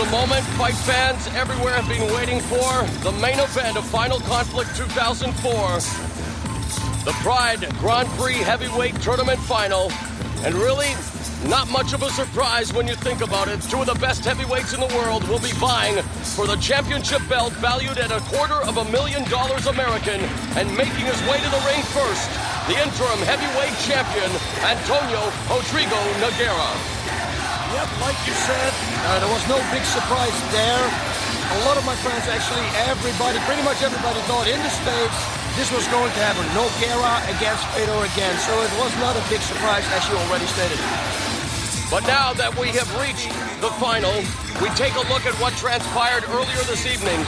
the moment fight fans everywhere have been waiting for. The main event of Final Conflict 2004. The Pride Grand Prix Heavyweight Tournament Final. And really, not much of a surprise when you think about it. Two of the best heavyweights in the world will be vying for the championship belt valued at $250,000 American. And making his way to the ring first, the interim heavyweight champion, Rodrigo Nogueira. Yep, like you said, there was no big surprise there. A lot of my friends, actually pretty much everybody thought in the States this was going to happen. Nogueira against Fedor again, so it was not a big surprise, as you already stated. But now that we have reached the final, we take a look at what transpired earlier this evening,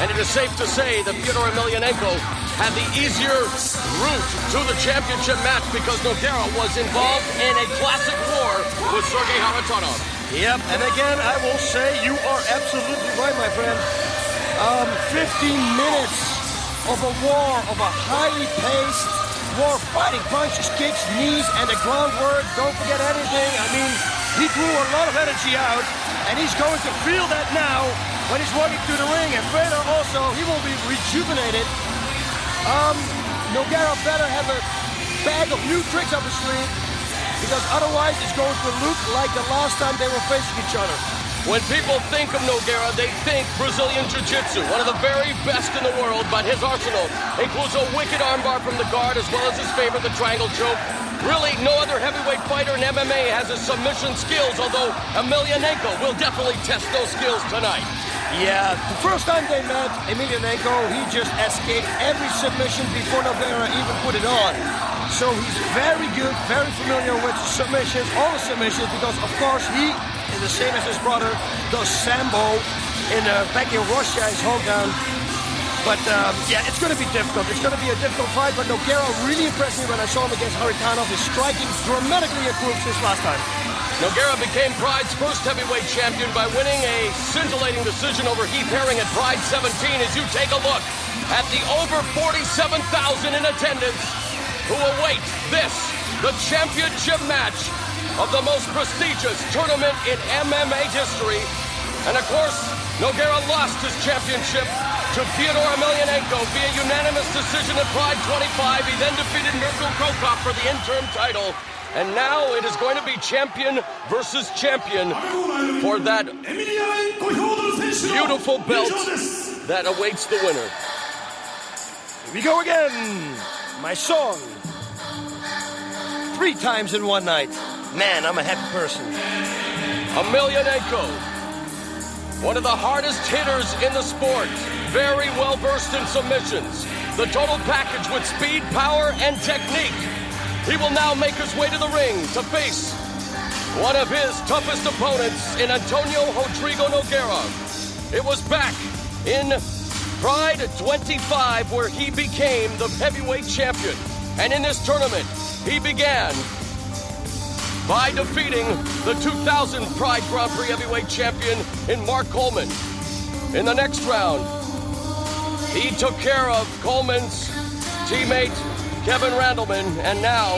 and it is safe to say that Fedor Emelianenko had the easier route to the championship match because Nogueira was involved in a classic war with Sergei Kharitonov. Yep, and again, I will say you are absolutely right, my friend. 15 minutes of a war, of a highly paced war, fighting punches, kicks, knees, and the groundwork. Don't forget anything. I mean, he drew a lot of energy out, and he's going to feel that now when he's walking through the ring. And Fedor also, he will be rejuvenated. Nogueira better have a bag of new tricks up his sleeve, because otherwise it's going to look like the last time they were facing each other. When people think of Nogueira, they think Brazilian Jiu-Jitsu, one of the very best in the world, but his arsenal includes a wicked armbar from the guard as well as his favorite, the triangle choke. Really, no other heavyweight fighter in MMA has his submission skills, although Emelianenko will definitely test those skills tonight. Yeah, the first time they met, Emelianenko, he just escaped every submission before Nogueira even put it on. So he's very good, very familiar with submissions, all the submissions, because of course he is the same as his brother, does Sambo back in Russia, his hometown. But yeah, it's going to be difficult. It's going to be a difficult fight, but Nogueira really impressed me when I saw him against Kharitonov. His striking dramatically improved since last time. Nogueira became Pride's first heavyweight champion by winning a scintillating decision over Heath Herring at Pride 17. As you take a look at the over 47,000 in attendance who await this, the championship match of the most prestigious tournament in MMA history. And of course, Nogueira lost his championship to Fedor Emelianenko via unanimous decision at Pride 25. He then defeated Mirko Krokop for the interim title. And now it is going to be champion versus champion for that beautiful belt that awaits the winner. Here we go again. My song. 3 times in one night. Man, I'm a happy person. Emelianenko, one of the hardest hitters in the sport. Very well versed in submissions. The total package with speed, power, and technique. He will now make his way to the ring to face one of his toughest opponents in Rodrigo Nogueira. It was back in Pride 25 where he became the heavyweight champion. And in this tournament, he began by defeating the 2000 Pride Grand Prix heavyweight champion in Mark Coleman. In the next round, he took care of Coleman's teammate, Kevin Randleman, and now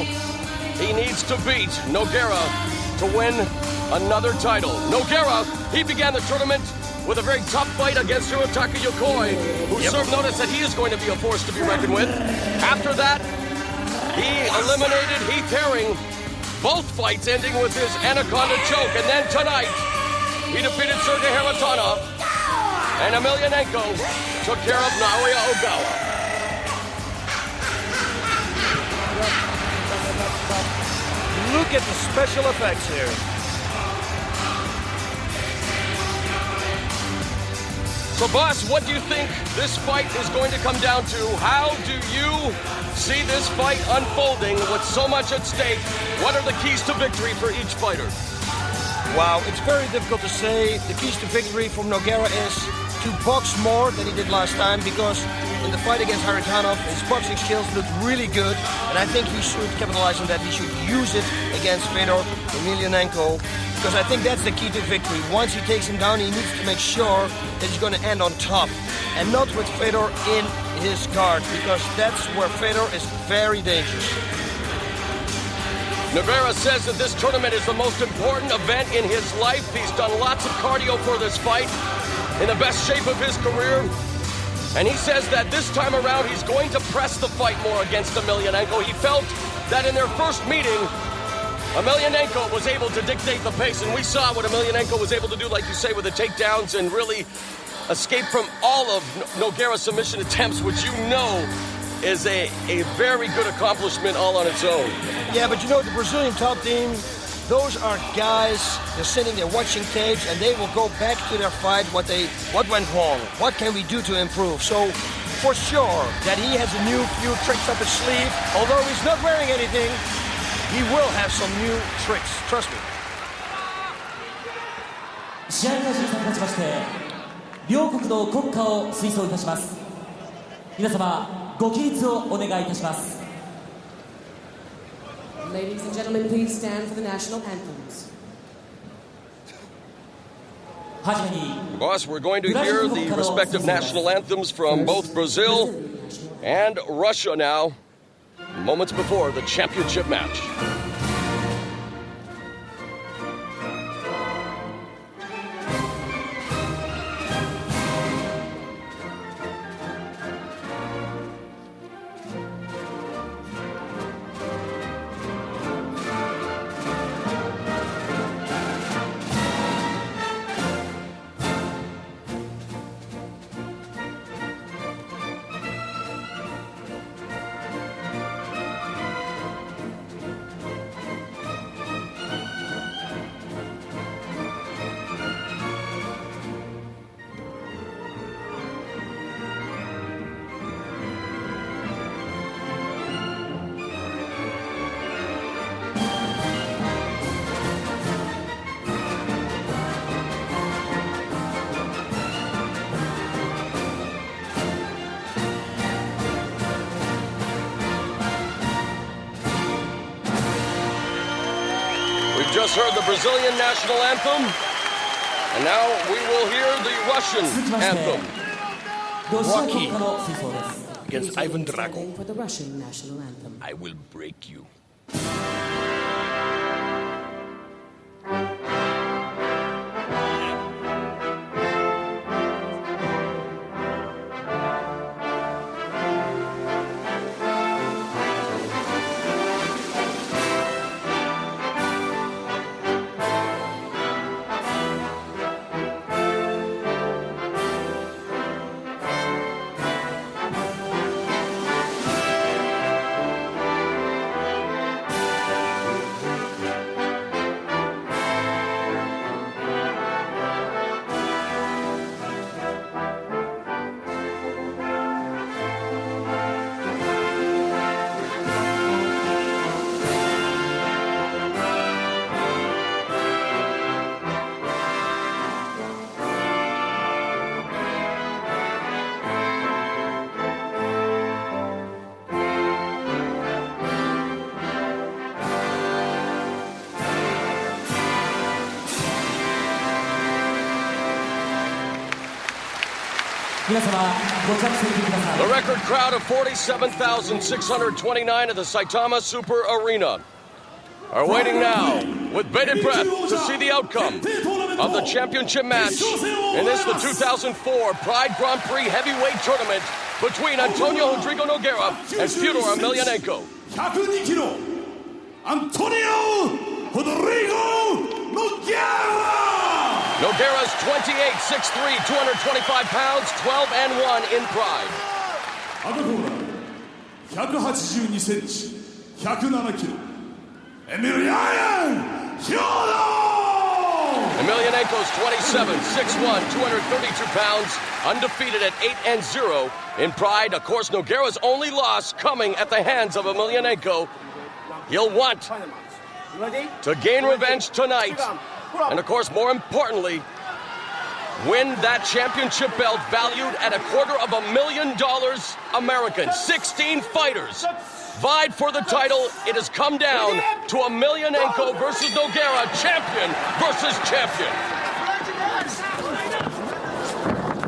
he needs to beat Nogueira to win another title. Nogueira, he began the tournament with a very tough fight against Hirotaka Yokoi, who served notice that he is going to be a force to be reckoned with. After that, he eliminated Heath Herring, both fights ending with his Anaconda choke. And then tonight, he defeated Sergei Kharitonov, and Emelianenko took care of Naoya Ogawa. Look at the special effects here. So, boss, what do you think this fight is going to come down to? How do you see this fight unfolding with so much at stake? What are the keys to victory for each fighter? Wow, it's very difficult to say. The keys to victory from Nogueira is to box more than he did last time, because in the fight against Kharitonov, his boxing skills looked really good, and I think he should capitalize on that. He should use it against Fedor Emelianenko, because I think that's the key to victory. Once he takes him down, he needs to make sure that he's going to end on top, and not with Fedor in his guard, because that's where Fedor is very dangerous. Nogueira says that this tournament is the most important event in his life. He's done lots of cardio for this fight, in the best shape of his career. And he says that this time around, he's going to press the fight more against Emelianenko. He felt that in their first meeting, Emelianenko was able to dictate the pace, and we saw what Emelianenko was able to do, like you say, with the takedowns and really escape from all of Nogueira's submission attempts, which you know is a very good accomplishment all on its own. Yeah, but you know, the Brazilian top team, those are guys, they're sitting there watching tapes, and they will go back to their fight, what went wrong, what can we do to improve. So, for sure, that he has a few tricks up his sleeve. Although he's not wearing anything, he will have some new tricks, trust me. 試合開始に先立ちまして、両国の国歌を吹奏いたします。皆様、ご起立をお願いいたします。Ladies and gentlemen, please stand for the national anthems. Boss, we're going to hear the respective national anthems from both Brazil and Russia now, moments before the championship match. We've just heard the Brazilian national anthem, and now we will hear the Russian anthem. Rocky against Ivan Drago. For the Russian national anthem. I will break you. The record crowd of 47,629 at the Saitama Super Arena are waiting now with bated breath to see the outcome of the championship match in this, the 2004 Pride Grand Prix heavyweight tournament between Antonio Rodrigo Nogueira and Fyodor Emelianenko. 102 kilo, Antonio Rodrigo Nogueira! Nogueira's 28, 6'3", 225 pounds, 12-1 in Pride. 赤コーナー182センチ、107キロ、エミリアン・ヒョード! Emelianenko's 27, 6'1", 232 pounds, undefeated at 8-0 in Pride. Of course, Nogueira's only loss coming at the hands of Emelianenko. He'll want to gain revenge tonight. And of course, more importantly, win that championship belt valued at $250,000 American. 16 fighters vied for the title. It has come down to Emelianenko versus Nogueira, champion versus champion.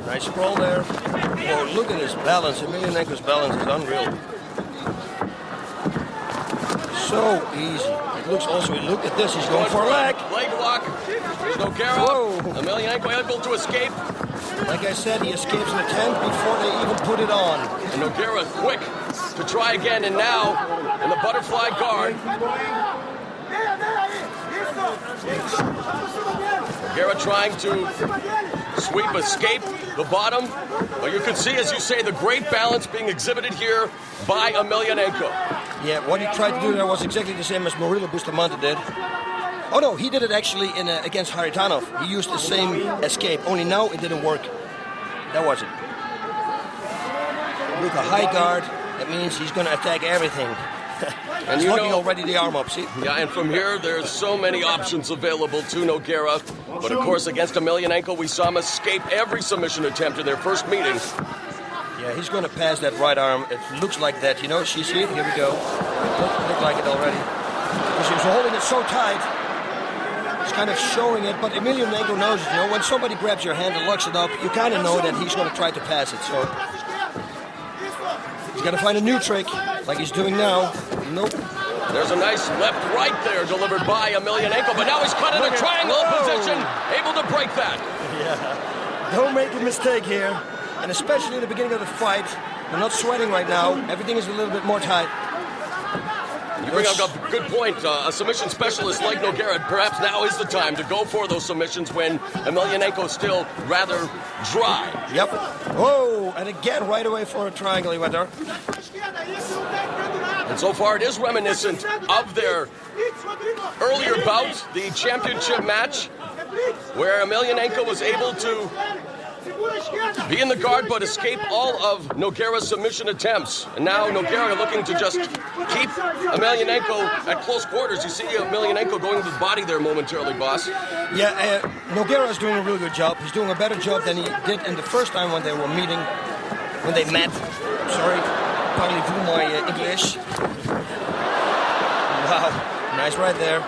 Nice sprawl there. Oh, look at his balance. Emelianenko's balance is unreal. so easy. It looks also, look at this, he's going for a leg. Leg lock. There's Nogueira. Whoa. Emelianenko able to escape. Like I said, he escapes in the 10 before they even put it on. And Nogueira quick to try again, and now in the butterfly guard. Nogueira trying to sweep, escape the bottom. But you can see, as you say, the great balance being exhibited here by Emelianenko. Yeah, what he tried to do there was exactly the same as Murilo Bustamante did. Oh no, he did it actually against Haritanov. He used the same escape, only now it didn't work. That was it. Look, a high guard, that means he's going to attack everything. And he's looking already the arm up, see? Yeah, and from here, there's so many options available to Nogueira. But of course, against Emelianenko, we saw him escape every submission attempt in their first meeting. Yeah, he's going to pass that right arm. It looks like that, you know. See it? Here we go. Look like it already. Because he was holding it so tight. He's kind of showing it, but Emelianenko knows it, you know. When somebody grabs your hand and locks it up, you kind of know that he's going to try to pass it. So he's got to find a new trick, like he's doing now. Nope. There's a nice left-right there delivered by Emelianenko, but now he's cut in a triangle position, able to break that. Yeah. Don't make a mistake here. And especially in the beginning of the fight, they're not sweating right now. Everything is a little bit more tight. You bring up a good point. A submission specialist like Nogueira, perhaps now is the time to go for those submissions when Emelianenko's still rather dry. Yep. Oh, and again, right away for a triangle he went there. And so far it is reminiscent of their earlier bout, the championship match, where Emelianenko was able to be in the guard but escape all of Nogueira's submission attempts. And now Nogueira looking to just keep Emelianenko at close quarters. You see Emelianenko going to the body there momentarily, boss. Yeah, Nogueira is doing a really good job. He's doing a better job than he did in the first time when they were meeting, when they met. Sorry, parlez-vous my English. Wow, nice right there.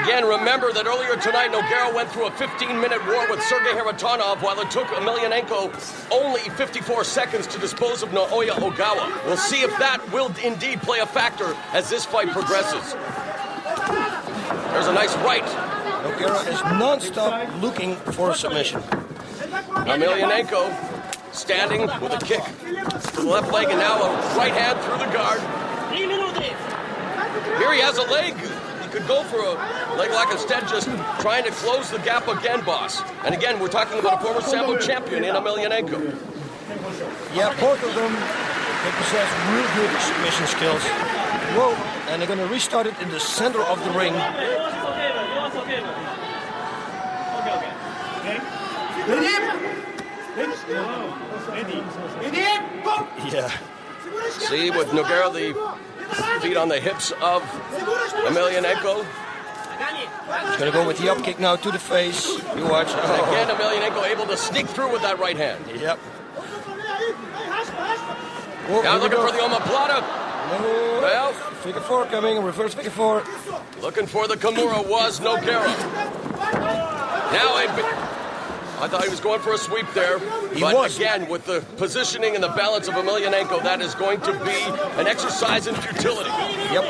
Again, remember that earlier tonight, Nogueira went through a 15-minute war with Sergei Haritonov, while it took Emelianenko only 54 seconds to dispose of Naoya Ogawa. We'll see if that will indeed play a factor as this fight progresses. There's a nice right. Nogueira is non-stop looking for a submission. Emelianenko standing with a kick to the left leg, and now a right hand through the guard. Here he has a leg. Could go for a leg lock instead, just trying to close the gap again, boss. And again, we're talking about a former Sambo champion in Emelianenko. Yeah, both of them, they possess real good submission skills. Whoa, and they're going to restart it in the center of the ring. Yeah. See, with Nogueira, the feet on the hips of Emelianenko. He's going to go with the up kick now to the face. You watch. And again, Emelianenko able to sneak through with that right hand. Yep. Now looking for the omoplata. Well, figure four coming, reverse figure four. Looking for the Kimura was Nogueira. Now I thought he was going for a sweep there. But again, with the positioning and the balance of Emelianenko, that is going to be an exercise in futility. Yep.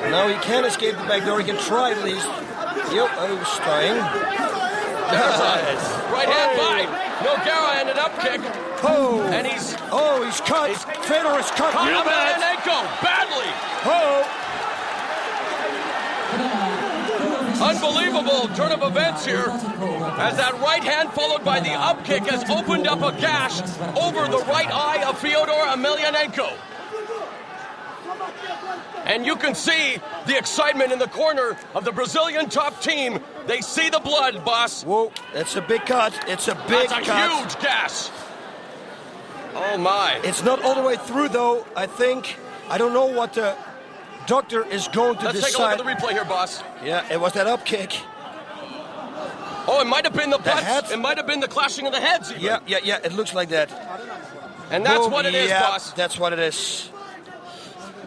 Now he can escape the back door. He can try at least. Yep, I was trying. There's a right hand by Nogueira and an up kick. Oh, and he's cut. Fedor is cut. Emelianenko badly. Oh. Unbelievable turn of events here, as that right hand followed by the up kick has opened up a gash over the right eye of Fyodor Emelianenko. And you can see the excitement in the corner of the Brazilian top team. They see the blood, boss. Whoa, that's a big cut. It's a big cut. That's a huge gash. Oh my. It's not all the way through though, I think. I don't know what the doctor is going to decide. Let's take a look at the replay here, boss. Yeah, it was that up kick. Oh, it might have been the butts. It might have been the clashing of the heads even. Yeah, it looks like that. And that's what it is, boss. That's what it is.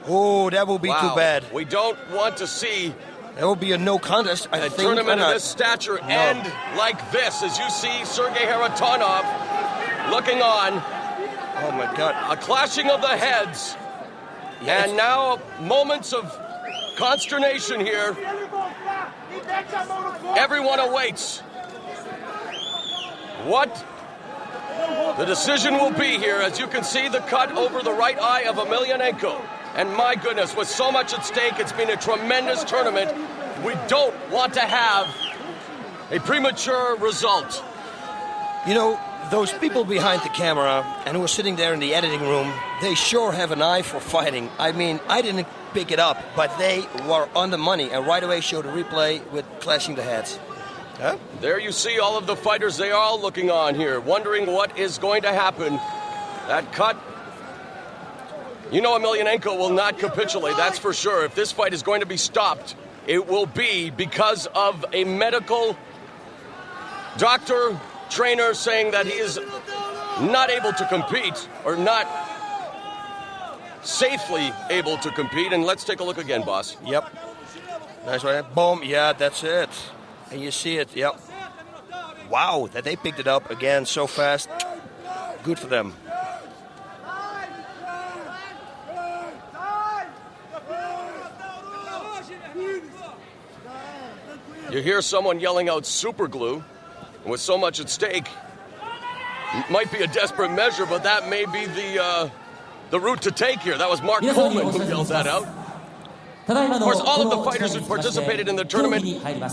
Oh, that will be too bad. We don't want to see that will be a no contest, I think. A tournament of this stature end like this, as you see Sergei Haritonov looking on. Oh my God. A clashing of the heads. Yeah, And now moments of consternation here. Everyone awaits what the decision will be here. As you can see, the cut over the right eye of Emelianenko. And my goodness, with so much at stake, it's been a tremendous tournament. We don't want to have a premature result. You know, those people behind the camera and who are sitting there in the editing room, they sure have an eye for fighting. I mean, I didn't pick it up, but they were on the money and right away showed a replay with clashing the heads. Huh? There you see all of the fighters. They are all looking on here, wondering what is going to happen. That cut. You know Emelianenko will not capitulate, that's for sure. If this fight is going to be stopped, it will be because of a medical doctor, trainer saying that he is not able to compete or not safely able to compete. And let's take a look again, boss. Yep. Nice one. Boom. Yeah, that's it. And you see it. Yep. Wow, that they picked it up again so fast. Good for them. You hear someone yelling out super glue. With so much at stake, it might be a desperate measure, but that may be the route to take here. That was Mark Coleman who yelled that out. Of course, all of the fighters who participated in the tournament,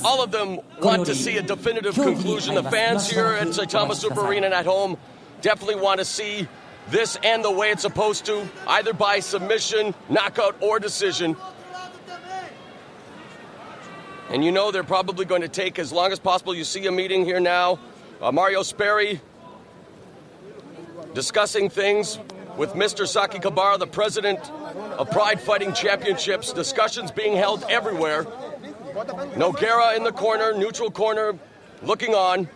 all of them want to see a definitive conclusion. The fans here at Saitama Super Arena and at home definitely want to see this end the way it's supposed to, either by submission, knockout, or decision. And you know they're probably going to take as long as possible. You see a meeting here now. Mario Sperry discussing things with Mr. Saki Kabara, the president of Pride Fighting Championships. Discussions being held everywhere. Nogueira in the corner, neutral corner, looking on.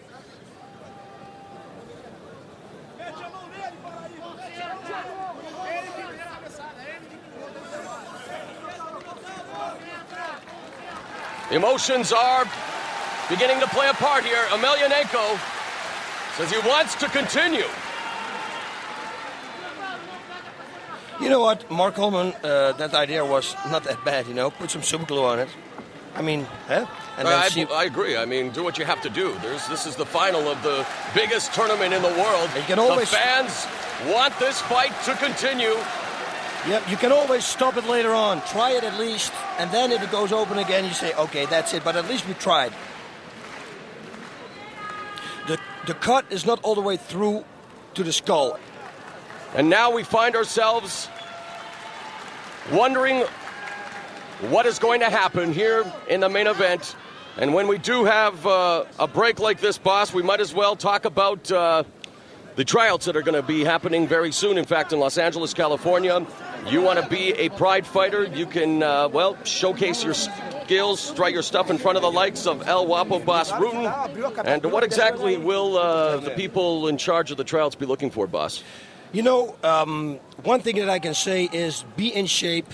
Emotions are beginning to play a part here. Emelianenko says he wants to continue. You know what, Mark Coleman, that idea was not that bad, you know. Put some super glue on it. I mean, huh? And then I agree. I mean, do what you have to do. This is the final of the biggest tournament in the world. You can always... The fans want this fight to continue. Yep, you can always stop it later on. Try it at least, and then if it goes open again, you say, okay, that's it. But at least we tried. The cut is not all the way through to the skull. And now we find ourselves wondering what is going to happen here in the main event. And when we do have a break like this, boss, we might as well talk about the tryouts that are going to be happening very soon. In fact, in Los Angeles, California. You want to be a Pride fighter, you can, showcase your skills, try your stuff in front of the likes of El Guapo Boss Rutten. And what exactly will the people in charge of the tryouts be looking for, boss? You know, one thing that I can say is be in shape,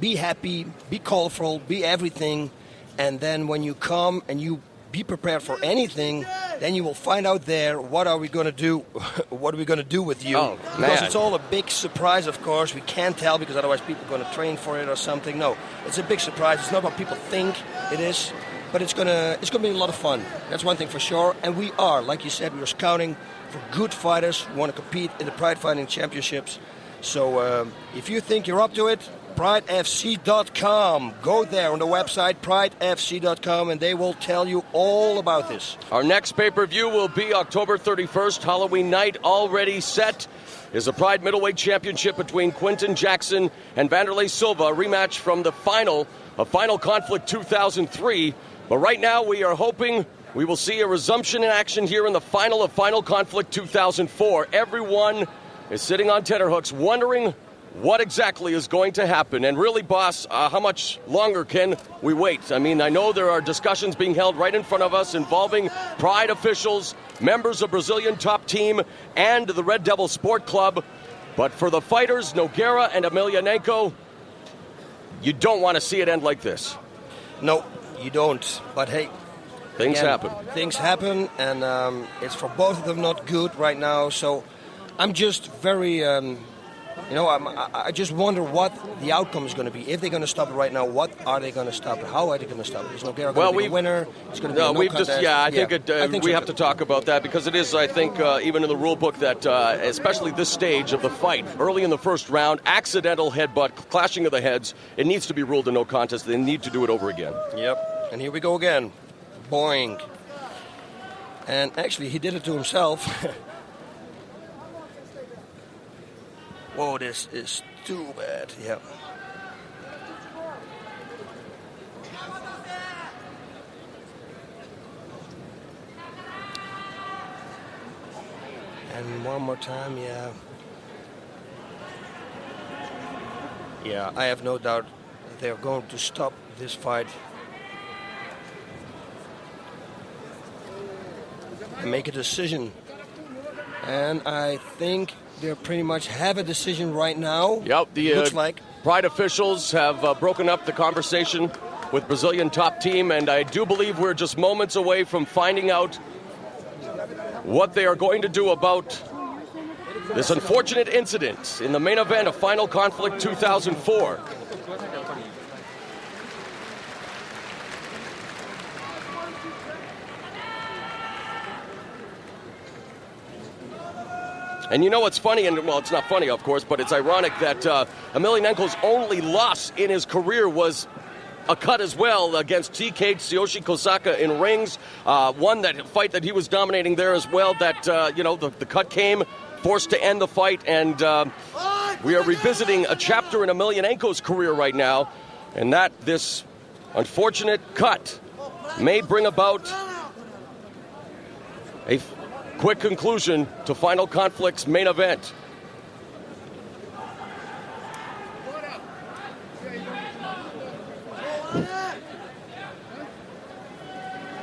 be happy, be colorful, be everything. And then when you come and you be prepared for anything, then you will find out there what are we going to do, what are we going to do with you. Oh, because it's all a big surprise, of course. We can't tell because otherwise people are going to train for it or something. No, it's a big surprise. It's not what people think it is, but it's going to be a lot of fun. That's one thing for sure. And we are, like you said, we are scouting for good fighters who want to compete in the Pride Fighting Championships. So if you think you're up to it, pridefc.com. Go there on the website, pridefc.com, and they will tell you all about this. Our next pay-per-view will be October 31st, Halloween night. Already set is a Pride Middleweight Championship between Quinton Jackson and Vanderlei Silva, a rematch from the Final Conflict 2003. But right now we are hoping we will see a resumption in action here in the final of Final Conflict 2004. Everyone is sitting on tenterhooks wondering what exactly is going to happen. And really, boss, how much longer can we wait? I mean, I know there are discussions being held right in front of us involving Pride officials, members of Brazilian top team, and the Red Devil Sport Club. But for the fighters, Nogueira and Emelianenko, you don't want to see it end like this. No, you don't. But hey, things happen. Things happen, and it's for both of them not good right now. So I'm just very, I just wonder what the outcome is going to be. If they're going to stop it right now, what are they going to stop it? How are they going to stop it? Is Nogueira going to be the winner? It's going to be a no contest? I think we have to talk about that because it is, I think, even in the rule book that, especially this stage of the fight, early in the first round, accidental headbutt, clashing of the heads, it needs to be ruled a no contest. They need to do it over again. Yep, and here we go again. Boing. And actually, he did it to himself. Whoa, this is too bad. Yep. And one more time, yeah. Yeah, I have no doubt that they're going to stop this fight and make a decision. And I think they pretty much have a decision right now. Yep, the looks like Pride officials have broken up the conversation with Brazilian top team, and I do believe we're just moments away from finding out what they are going to do about this unfortunate incident in the main event of Final Conflict 2004. And you know what's funny, and well, it's not funny, of course, but it's ironic that Emelianenko's only loss in his career was a cut as well against TK Tsuyoshi Kosaka in rings. That fight that he was dominating there as well, that, the cut came, forced to end the fight, and we are revisiting a chapter in Emelianenko's career right now, and that this unfortunate cut may bring about a quick conclusion to Final Conflict's main event.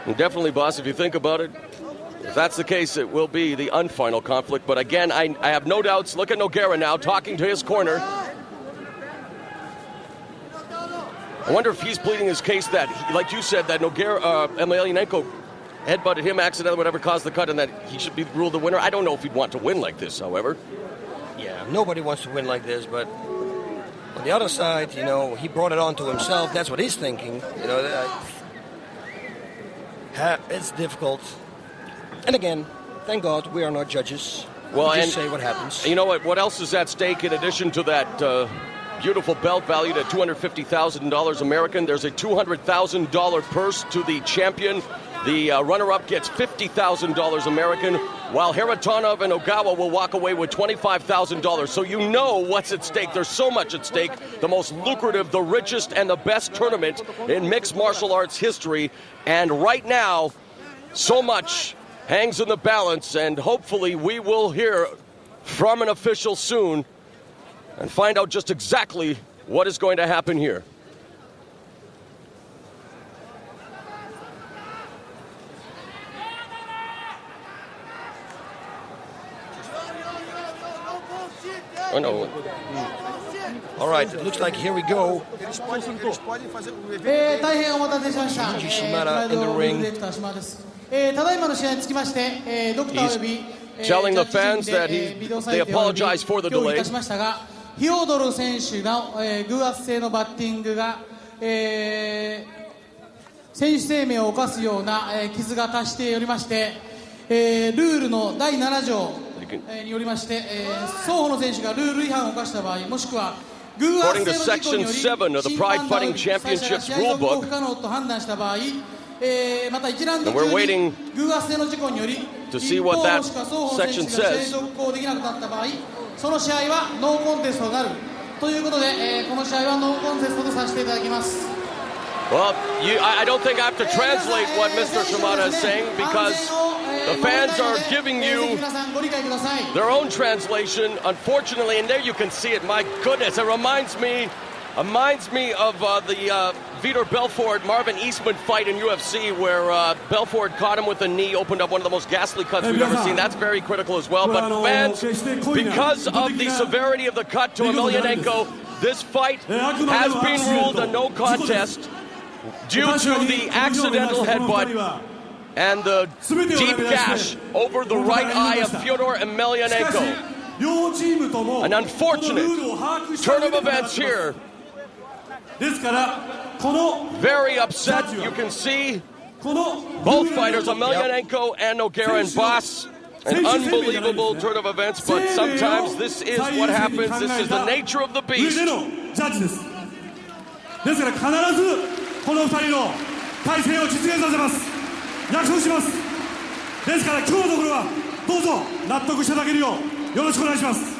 And definitely, boss, if you think about it, if that's the case, it will be the unfinal conflict. But again, I have no doubts. Look at Nogueira now talking to his corner. I wonder if he's pleading his case that, like you said, that Emelianenko headbutted him accidentally, whatever caused the cut, and that he should be ruled the winner. I don't know if he'd want to win like this, however. Yeah, nobody wants to win like this, but on the other side, he brought it on to himself. That's what he's thinking. It's difficult. And again, thank God we are not judges. Well, we just say what happens. You know what else is at stake in addition to that beautiful belt valued at $250,000 American? There's a $200,000 purse to the champion. The runner-up gets $50,000 American, while Haratonov and Ogawa will walk away with $25,000. So you know what's at stake. There's so much at stake. The most lucrative, the richest, and the best tournament in mixed martial arts history. And right now, so much hangs in the balance, and hopefully we will hear from an official soon and find out just exactly what is going to happen here. Oh, no. All right, it looks like here we go. Shimada in the ring. He's telling the fans that they apologize for the delay. ヒョードル選手の偶発性のバッティングが選手生命を侵すような傷が達しておりまして、ルールの第7条によりまして、双方の選手がルール違反を犯した場合、もしくは偶発性の事故により審判団及び主催者が試合続行不可能と判断した場合、また1ラウンド中に偶発性の事故により一方もしくは双方の選手が試合続行できなくなった場合、その試合はノーコンテストとなるということで、この試合はノーコンテストとさせていただきます。Well, I don't think I have to translate what Mr. Shimada is saying because the fans are giving you their own translation, unfortunately, and there you can see it. My goodness, it reminds me of the Vitor Belfort Marvin Eastman fight in UFC where Belfort caught him with a knee, opened up one of the most ghastly cuts we've ever seen. That's very critical as well. But fans, because of the severity of the cut to Emelianenko, this fight has been ruled a no contest due to the accidental headbutt and the deep gash over the right eye of Fyodor Emelianenko. 両チームとも An unfortunate このルールを把握した turn 上 of で戦ってま events す here. ですからこの Very upset. You can see この both fighters, Emelianenko and Nogueira and Boss. An unbelievable turn of events, but sometimes this is what happens. This is the nature of the 上 beast. でのジャッジですですから必ずこの2人の対戦を実現させます約束しますですから今日のところはどうぞ納得していただけるようよろしくお願いします